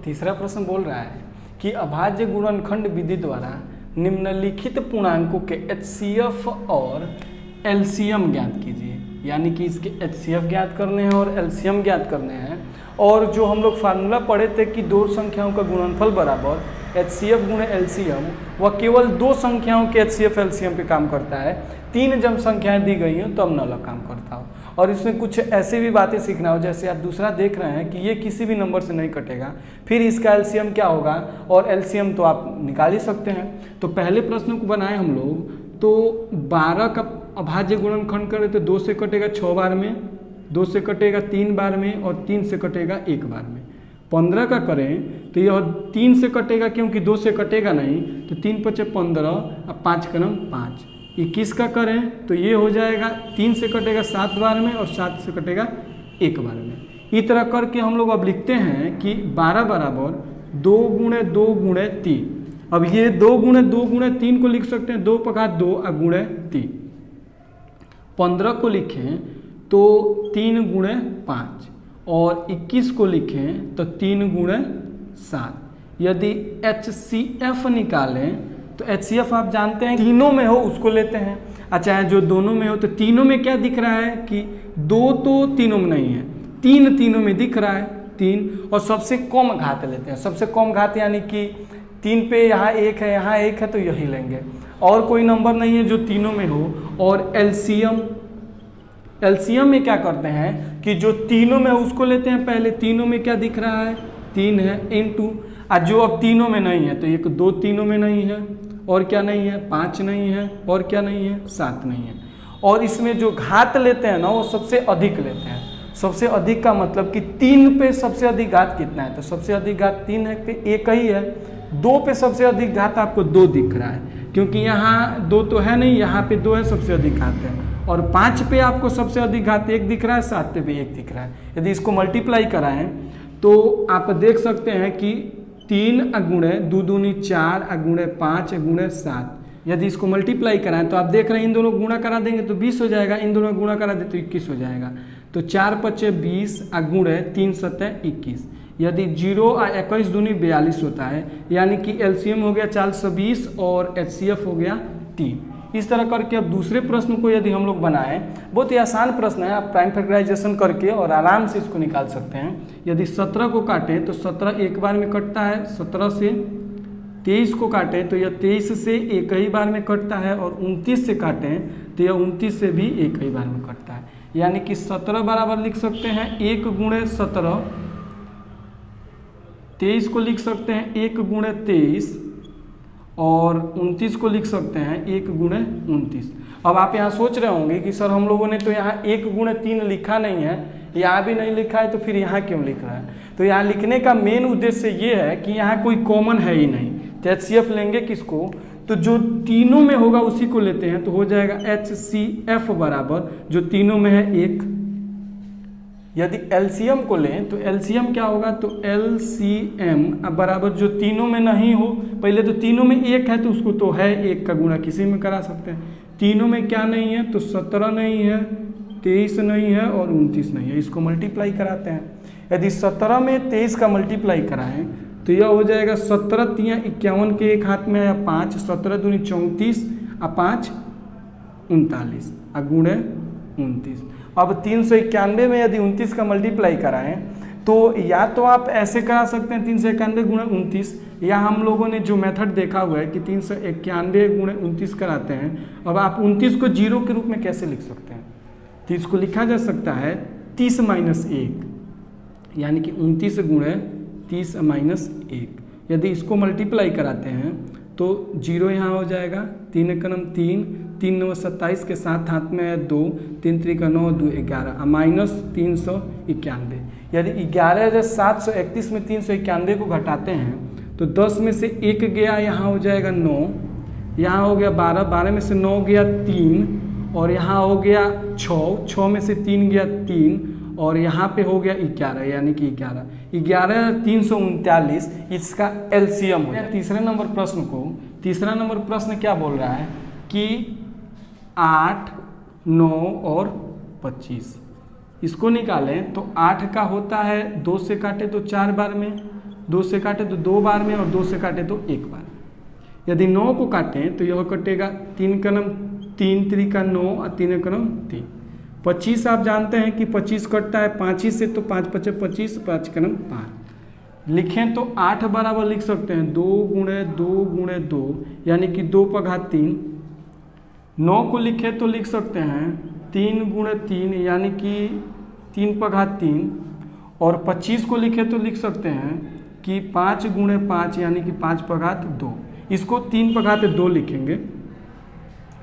तीसरा प्रश्न बोल रहा है कि अभाज्य गुणनखंड विधि द्वारा निम्नलिखित पूर्णांकों के HCF और LCM ज्ञात कीजिए। यानी कि इसके HCF ज्ञात करने हैं और LCM ज्ञात करने हैं। और जो हम लोग फार्मूला पढ़े थे कि दो संख्याओं का गुणनफल बराबर HCF गुणे LCM, वह केवल दो संख्याओं के HCF LCM पे काम करता है। तीन जब संख्याएं दी गई हों तब न अलग काम करता हो। और इसमें कुछ ऐसे भी बातें सीखना हो, जैसे आप दूसरा देख रहे हैं कि ये किसी भी नंबर से नहीं कटेगा, फिर इसका LCM क्या होगा और LCM तो आप निकाल ही सकते हैं। तो पहले प्रश्न को बनाए हम लोग, तो 12 का अभाज्य गुणनखंड करें तो 2 से कटेगा 6 बार में, 2 से कटेगा 3 बार में और 3 से कटेगा 1 बार में। 15 का करें तो यह 3 से कटेगा क्योंकि 2 से कटेगा नहीं, तो 3 × 5 = 15 और 5 × 9 = 5। 21 का करें तो ये हो जाएगा 3 से कटेगा 7 बार में और 7 से कटेगा 1 बार में। इस तरह करके हम लोग अब लिखते हैं कि 12 बराबर 2 × 2 × 3। अब ये 2 × 2 × 3 को लिख सकते हैं 2 × 2 × 3। 15 को लिखें तो 3 × 5 और 21 को लिखें तो 3 × 7। यदि HCF निकालें तो HCF आप जानते हैं तीनों में हो उसको लेते हैं, अच्छा जो दोनों में हो तो तीनों में क्या दिख रहा है कि 2 तो तीनों में नहीं है, 3 तीनों में दिख रहा है 3। और सबसे कम घात लेते हैं, सबसे कम घात यानी कि 3 पे यहाँ 1 है यहाँ 1 है तो यही लेंगे, और कोई नंबर नहीं है जो तीनों में हो। और LCM में क्या करते हैं कि जो तीनों में उसको लेते हैं पहले, तीनों में क्या दिख रहा है 3 है इनटू, और जो अब तीनों में नहीं है तो 1 2 तीनों में नहीं है, और क्या नहीं है 5 नहीं है, और क्या नहीं है 7 नहीं है। और इसमें जो घात लेते हैं ना वो सबसे अधिक लेते हैं। सबसे अधिक का मतलब कि 3 पे सबसे अधिक घात कितना है, तो सबसे अधिक घात 3 है पे 1 ही है। 2 पे सबसे अधिक घात आपको 2 दिख रहा है क्योंकि यहाँ 2 तो है नहीं, यहाँ पे 2 है सबसे अधिक घात है। और 5 पे आपको सबसे अधिक घात 1 दिख रहा है, 7 पे भी 1 दिख रहा है। यदि इसको मल्टीप्लाई कराएं तो आप देख सकते हैं कि 3 × 2 दूनी 4 × 5 × 7। यदि इसको मल्टीप्लाई कराएं तो आप देख रहे हैं इन दोनों गुणा करा देंगे तो 20 हो जाएगा, इन दोनों गुणा करा दे तो 21 हो जाएगा। तो 4 × 5 = 20 × 3 × 7 = 21। यदि 0 और 21 दूनी 42 होता है, यानी कि LCM हो गया 420 और HCF हो गया 3। इस तरह करके अब दूसरे प्रश्न को यदि हम लोग बनाएं, बहुत ही आसान प्रश्न है, आप प्राइम फैक्टराइजेशन करके और आराम से इसको निकाल सकते हैं। यदि 17 को काटें तो 17 एक बार में कटता है, 17 से 23 को काटें तो यह 23 से एक ही बार में कटता है, और 29 से काटें तो यह 29 से भी एक ही बार में कटता है। यानी कि 17 बराबर लिख सकते हैं 1 × 17, 23 को लिख सकते हैं 1 × 23 और 29 को लिख सकते हैं 1 × 29। अब आप यहाँ सोच रहे होंगे कि सर हम लोगों ने तो यहाँ 1 × 3 लिखा नहीं है, यहाँ भी नहीं लिखा है, तो फिर यहाँ क्यों लिख रहा है। तो यहाँ लिखने का मेन उद्देश्य ये है कि यहाँ कोई कॉमन है ही नहीं, तो HCF लेंगे किसको, तो जो तीनों में होगा उसी को लेते हैं। तो हो जाएगा HCF बराबर जो तीनों में है 1। यदि LCM को लें तो LCM क्या होगा, तो LCM बराबर जो तीनों में नहीं हो, पहले तो तीनों में 1 है तो उसको तो है 1 का गुणा किसी में करा सकते हैं। तीनों में क्या नहीं है, तो 17 नहीं है, 23 नहीं है और 29 नहीं है। इसको मल्टीप्लाई कराते हैं। यदि 17 में 23 का मल्टीप्लाई कराएं तो यह हो जाएगा 17 × 3 = 51 के एक हाथ में आया 5, 17 दूनी 34 और 5 39 और गुणे 29। अब 391 में यदि 29 का मल्टीप्लाई कराएं तो या तो आप ऐसे करा सकते हैं 391 × 29, या हम लोगों ने जो मेथड देखा हुआ है कि 391 × 29 कराते हैं। अब आप 29 को 0 के रूप में कैसे लिख सकते हैं, तो इसको लिखा जा सकता है 30 - 1, यानी कि 29 × 30 - 1। यदि इसको मल्टीप्लाई कराते हैं तो 0 यहाँ हो जाएगा, 3 × 3, 3 × 9 = 27 के साथ हाथ में है 2, 3 × 3 = 9, 2 = 11 माइनस 391। यदि 11,731 में 391 को घटाते हैं तो 10 में से 1 गया, यहाँ हो जाएगा 9, यहाँ हो गया 12, 12 में से 9 गया 3, और यहाँ हो गया 6, 6 में से 3 गया 3, और यहाँ पे हो गया 11, यानी कि 11,339 इसका LCM हो गया। तीसरे नंबर प्रश्न क्या बोल रहा है कि 8, 9 और 25 इसको निकालें तो 8 का होता है 2 से काटे तो 4 बार में, 2 से काटे तो 2 बार में और 2 से काटे तो 1 बार। यदि 9 को काटें तो यह कटेगा 3 कनम 3 त्रिका 9 और 3 कनम 3। 25 आप जानते हैं कि 25 कटता है 5 ही से, तो 5 पचे 25, 5 कनम 5। लिखें तो 8 बराबर लिख सकते हैं 2 गुणे 2 गुणे 2 यानी कि 2 पर घात 3। 9 को लिखें तो लिख सकते हैं 3 गुणे 3 यानी कि 3 पर घात 3। और 25 को लिखें तो लिख सकते हैं कि 5 गुणे 5 यानी कि 5 पर घात 2। इसको 3 पर घात 2 लिखेंगे।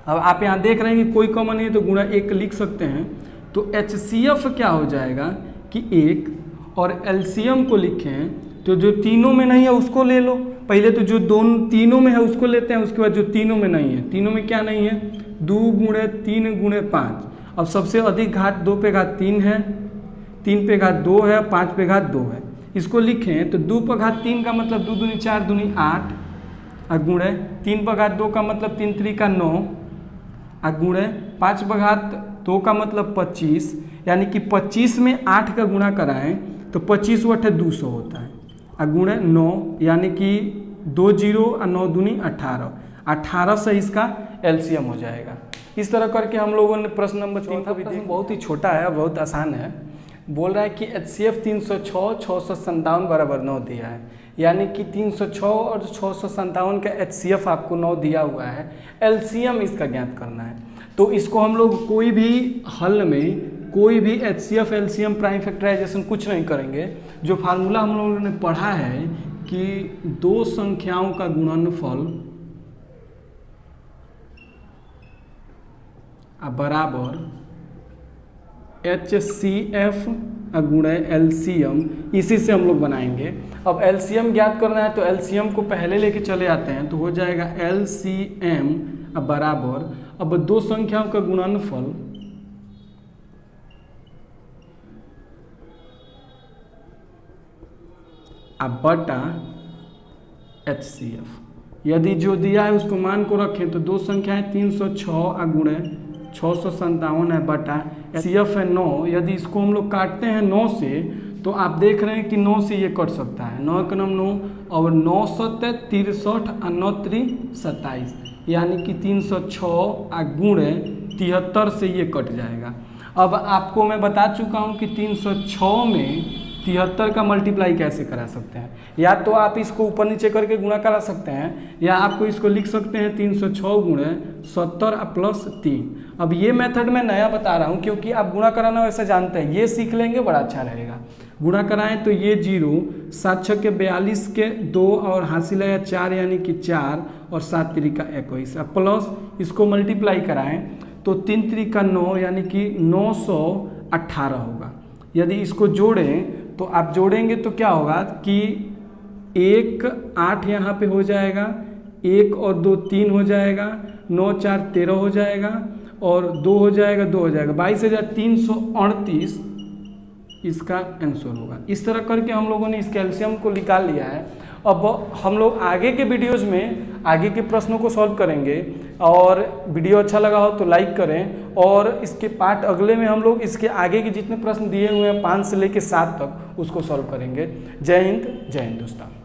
अब आप यहाँ देख रहे हैं कि कोई कॉमन नहीं है तो गुणा 1 लिख सकते हैं। तो HCF क्या हो जाएगा कि 1, और LCM को लिखें तो जो तीनों में नहीं है उसको ले लो। पहले तो जो तीनों में है उसको लेते हैं, उसके बाद जो तीनों में नहीं है। तीनों में क्या नहीं है? 2 गुणे 3 गुणे 5। अब सबसे अधिक घात 2 पे घात 3 है, 3 पे घात 2 है, 5 पे घात 2 है। इसको लिखें तो 2 पर घात 3 का मतलब 2 दूनी 4 दूनी 8 गुणे 3 पर घात 2 का मतलब 3 त्रिका 9 गुणे 5 पर घात 2 का मतलब 25, यानी कि 25 में 8 का गुणा कराएं तो 25 × 8 200 होता है गुणे 9 यानी कि 2 0 और 9 दूनी 18। 18 से इसका LCM हो जाएगा। इस तरह करके हम लोगों ने प्रश्न नंबर 3 का भी देखा। बहुत ही छोटा है, बहुत आसान है। बोल रहा है कि HCF 306 657 बराबर 9 दिया है, यानी कि 306 और 657 का HCF आपको 9 दिया हुआ है। LCM इसका ज्ञात करना है। तो इसको हम लोग कोई भी हल में कोई भी HCF LCM प्राइम फैक्टराइजेशन कुछ नहीं करेंगे। जो फार्मूला हम लोगों ने पढ़ा है कि दो संख्याओं का गुणनफल बराबर HCF गुणे LCM, इसी से हम लोग बनाएंगे। अब LCM ज्ञात करना है तो LCM को पहले लेके चले आते हैं, तो हो जाएगा LCM बराबर, अब दो संख्याओं का गुणनफल बटा HCF। यदि जो दिया है उसको मान को रखें तो दो संख्याएं 306 गुणे 657 है बटा HCF है 9। यदि इसको हम लोग काटते हैं 9 से तो आप देख रहे हैं कि 9 से ये कट सकता है, 9 एक नम 9 और 9 सत्ते 63 और 9 3 27, यानी कि 306 गुणे 73 से ये कट जाएगा। अब आपको मैं बता चुका हूँ कि 306 में 73 का मल्टीप्लाई कैसे करा सकते हैं। या तो आप इसको ऊपर नीचे करके गुणा करा सकते हैं, या आपको इसको लिख सकते हैं 306 गुणे 70 प्लस 3। अब ये मेथड मैं नया बता रहा हूँ क्योंकि आप गुणा कराना वैसे जानते हैं, ये सीख लेंगे बड़ा अच्छा रहेगा। गुणा कराएं तो ये 0 7 6 के 42 के 2 और हासिल है 4 यानी कि 4 और 7 3 का 21, प्लस इसको मल्टीप्लाई कराएं तो 3 3 का 9 यानी कि 918 होगा। यदि इसको जोड़ें तो आप जोड़ेंगे तो क्या होगा कि 1 8 यहाँ पे हो जाएगा, 1 और 2 3 हो जाएगा, 9 4 13 हो जाएगा और 2 हो जाएगा 2 हो जाएगा 22,338 इसका आंसर होगा। इस तरह करके हम लोगों ने इस कैल्शियम को निकाल लिया है। अब हम लोग आगे के वीडियोज़ में आगे के प्रश्नों को सॉल्व करेंगे, और वीडियो अच्छा लगा हो तो लाइक करें। और इसके पार्ट अगले में हम लोग इसके आगे के जितने प्रश्न दिए हुए हैं 5 से लेकर 7 तक उसको सॉल्व करेंगे। जय हिंद दोस्तों।